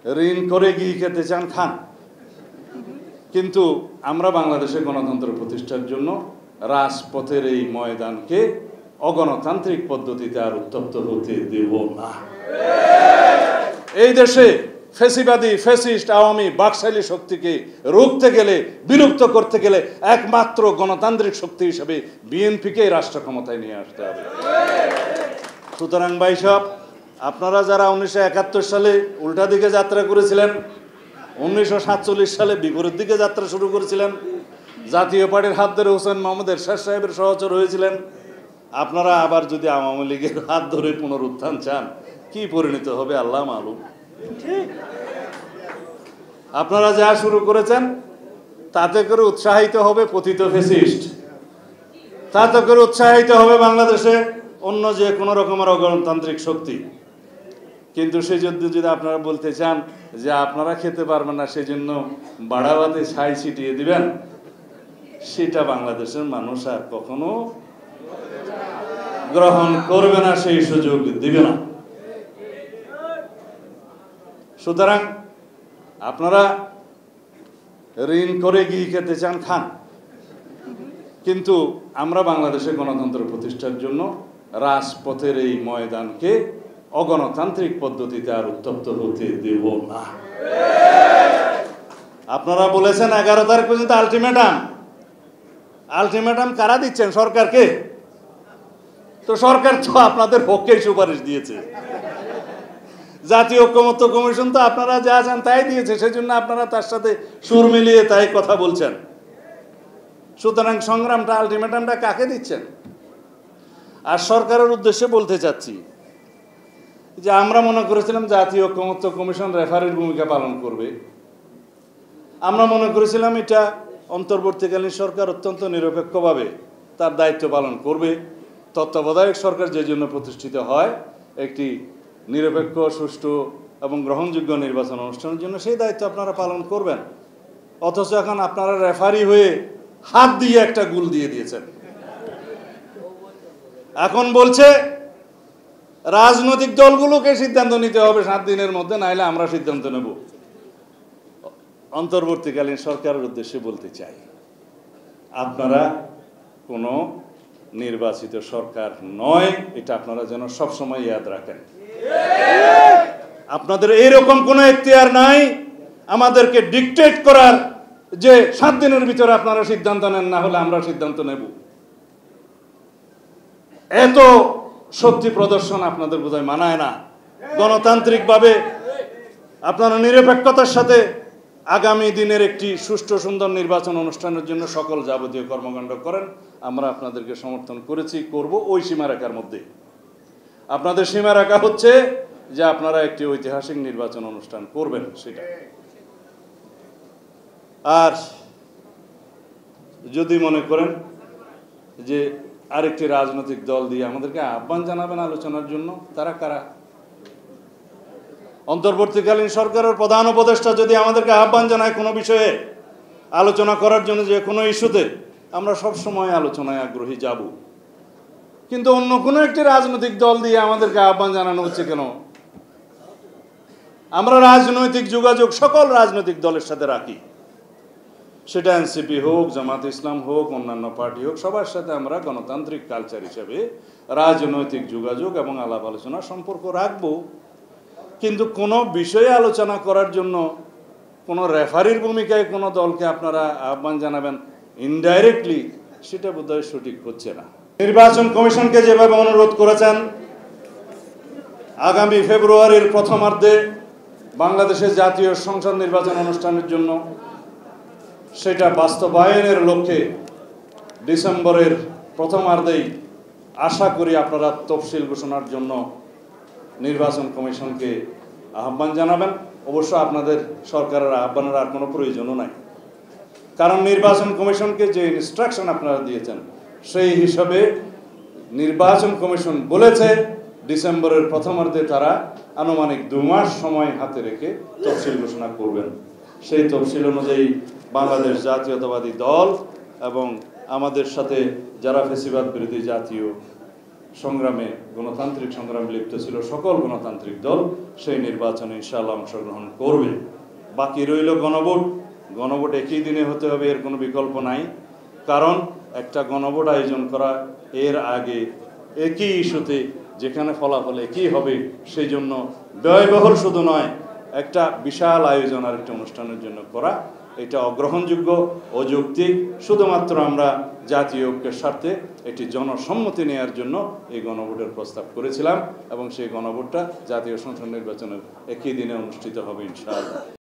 ঋণ করে ঘি খেতে চান খান, কিন্তু আমরা বাংলাদেশে গণতন্ত্র প্রতিষ্ঠার জন্য রাজপথের এই ময়দানকে অগণতান্ত্রিক পদ্ধতিতে আর উত্তপ্ত হতে দেব না। এই দেশে ফ্যাসিবাদী, ফ্যাসিস্ট, আওয়ামী, বাকশালী শক্তিকে রুখতে গেলে, বিলুপ্ত করতে গেলে একমাত্র গণতান্ত্রিক শক্তি হিসেবে বিএনপিকে রাষ্ট্র ক্ষমতায় নিয়ে আসতে হবে। সুতরাং ভাই সাহেব, আপনারা যারা 1971 সালে উল্টা দিকে যাত্রা করেছিলেন, 1947 সালে বিপরীত দিকে যাত্রা শুরু করেছিলেন, জাতীয় পার্টির হাত ধরে হোসেন মোহাম্মদ এরশাদ সাহেবের সহচর হয়েছিলেন, আপনারা আবার যদি আওয়ামী লীগের হাত ধরে পুনরুত্থান চান, কি পরিণত হবে আল্লাহ মালুম। আপনারা যা শুরু করেছেন তাতে করে উৎসাহিত হবে পতিত ফ্যাসিস্ট, তাতে করে উৎসাহিত হবে বাংলাদেশে অন্য যে কোনো রকমের অগণতান্ত্রিক শক্তি। কিন্তু সেই যদি আপনারা বলতে চান যে আপনারা খেতে পারবেন না, সেই জন্য বাড়াবাতে ছাই ছিটিয়ে দিবেন, সেটা বাংলাদেশের মানুষ আর কখনো গ্রহণ করবে না, সেই সুযোগ দিবে না। সুতরাং আপনারা ঋণ করে ঘি খেতে চান খান, কিন্তু আমরা বাংলাদেশে গণতন্ত্র প্রতিষ্ঠার জন্য রাজপথের এই ময়দানকে অগণতান্ত্রিক পদ্ধতিতে আর উত্তপ্ত হতে দেব না। আপনারা বলেছেন 11 তারিখ পর্যন্ত আলটিমেটাম। আলটিমেটাম কারা দিচ্ছেন? সরকারকে। তো সরকার তো আপনাদের পক্ষে সুপারিশ দিয়েছে, জাতীয় ঐক্যমত্য কমিশন তো আপনারা যা চান তাই দিয়েছে, সেজন্য আপনারা তার সাথে সুর মিলিয়ে তাই কথা বলছেন। সুতরাং সংগ্রামটা, আলটিমেটামটা কাকে দিচ্ছেন? আর সরকারের উদ্দেশ্যে বলতে চাচ্ছি যে আমরা মনে করেছিলাম জাতীয় ঐক্যমত্য কমিশন রেফারির ভূমিকা পালন করবে। আমরা মনে করেছিলাম এটা অন্তর্বর্তীকালীন সরকার অত্যন্ত নিরপেক্ষভাবে তার দায়িত্ব পালন করবে। তত্ত্বাবধায়ক সরকার যে জন্য প্রতিষ্ঠিত হয়, একটি নিরপেক্ষ, সুষ্ঠু এবং গ্রহণযোগ্য নির্বাচন অনুষ্ঠানের জন্য, সেই দায়িত্ব আপনারা পালন করবেন। অথচ এখন আপনারা রেফারি হয়ে হাত দিয়ে একটা গোল দিয়ে দিয়েছেন। এখন বলছে রাজনৈতিক দলগুলোকে সিদ্ধান্ত নিতে হবে 7 দিনের মধ্যে, নাইলে আমরা সিদ্ধান্ত নেব। অন্তর্বর্তীকালীন সরকারের উদ্দেশ্যে বলতে চাই, আপনারা কোনো নির্বাচিত সরকার নয়, এটা আপনারা যেন সবসময় ইয়াদ রাখেন। আপনাদের এইরকম কোনো এখতিয়ার নাই আমাদেরকে ডিকটেট করার যে 7 দিনের ভিতরে আপনারা সিদ্ধান্ত নেন, না হলে আমরা সিদ্ধান্ত নেব। এত শক্তি প্রদর্শন আপনাদের বোধহয় মানায় না। গণতান্ত্রিকভাবে আপনারা নিরপেক্ষতার সাথে আগামী দিনের একটি সুষ্ঠু সুন্দর নির্বাচন অনুষ্ঠানের জন্য সকল যাবতীয় কর্মকাণ্ড করেন। আমরা আপনাদেরকে সমর্থন করেছি, করব, ওই সীমারেখার মধ্যে। আপনাদের সীমারেখা হচ্ছে যে আপনারা একটি ঐতিহাসিক নির্বাচন অনুষ্ঠান করবেন, সেটা। আর যদি মনে করেন যে আরেকটি রাজনৈতিক দল দিয়ে আমাদেরকে আহ্বান জানাবেন আলোচনার জন্য, তারা কারা? অন্তর্বর্তীকালীন সরকারের প্রধান উপদেষ্টা যদি আমাদেরকে আহ্বান জানায় কোনো বিষয়ে আলোচনা করার জন্য, যে কোনো ইস্যুতে, আমরা সবসময় আলোচনায় আগ্রহী যাব। কিন্তু অন্য কোনো একটি রাজনৈতিক দল দিয়ে আমাদেরকে আহ্বান জানানো হচ্ছে কেন? আমরা রাজনৈতিক যোগাযোগ সকল রাজনৈতিক দলের সাথে রাখি, সেটা এনসিপি হোক, জামাত ইসলাম হোক, অন্যান্য পার্টি হোক, সবার সাথে আমরা গণতান্ত্রিক কালচার হিসেবে রাজনৈতিক যোগাযোগ এবং আলাপ আলোচনা সম্পর্ক রাখবো। কিন্তু কোনো বিষয়ে আলোচনা করার জন্য কোনো রেফারির ভূমিকায় কোনো দলকে আপনারা আহ্বান জানাবেন ইনডাইরেক্টলি, সেটা বোধহয় সঠিক হচ্ছে না। নির্বাচন কমিশনকে যেভাবে অনুরোধ করেছেন আগামী ফেব্রুয়ারির প্রথমার্ধে বাংলাদেশের জাতীয় সংসদ নির্বাচন অনুষ্ঠানের জন্য, সেটা বাস্তবায়নের লক্ষ্যে ডিসেম্বরের প্রথমার্ধেই আশা করি আপনারা তফসিল ঘোষণার জন্য নির্বাচন কমিশনকে আহ্বান জানাবেন। অবশ্য আপনাদের সরকারের আহ্বানের আর কোনো প্রয়োজনও নাই, কারণ নির্বাচন কমিশনকে যে ইনস্ট্রাকশন আপনারা দিয়েছেন সেই হিসাবে নির্বাচন কমিশন বলেছে ডিসেম্বরের প্রথমার্ধে তারা আনুমানিক 2 মাস সময় হাতে রেখে তফসিল ঘোষণা করবেন। সেই তফসিল অনুযায়ী বাংলাদেশ জাতীয়তাবাদী দল এবং আমাদের সাথে যারা ফ্যাসিবাদ বিরোধী জাতীয় সংগ্রামে গণতান্ত্রিক সংগ্রামে লিপ্ত ছিল সকল গণতান্ত্রিক দল সেই নির্বাচনে ইনশাআল্লাহ অংশগ্রহণ করবে। বাকি রইল গণভোট। গণভোট একই দিনে হতে হবে, এর কোনো বিকল্প নাই। কারণ একটা গণভোট আয়োজন করা এর আগে একই ইস্যুতে যেখানে ফলাফল একই হবে, সেই জন্য ব্যয়বহুল শুধু নয়, একটা বিশাল আয়োজন আর একটা অনুষ্ঠানের জন্য করা এটা অগ্রহণযোগ্য, অযৌক্তিক। শুধুমাত্র আমরা জাতীয় ঐক্যের স্বার্থে এটি জনসম্মতি নেওয়ার জন্য এই গণভোটের প্রস্তাব করেছিলাম এবং সেই গণভোটটা জাতীয় সংসদ নির্বাচনের একই দিনে অনুষ্ঠিত হবে ইনশাআল্লাহ।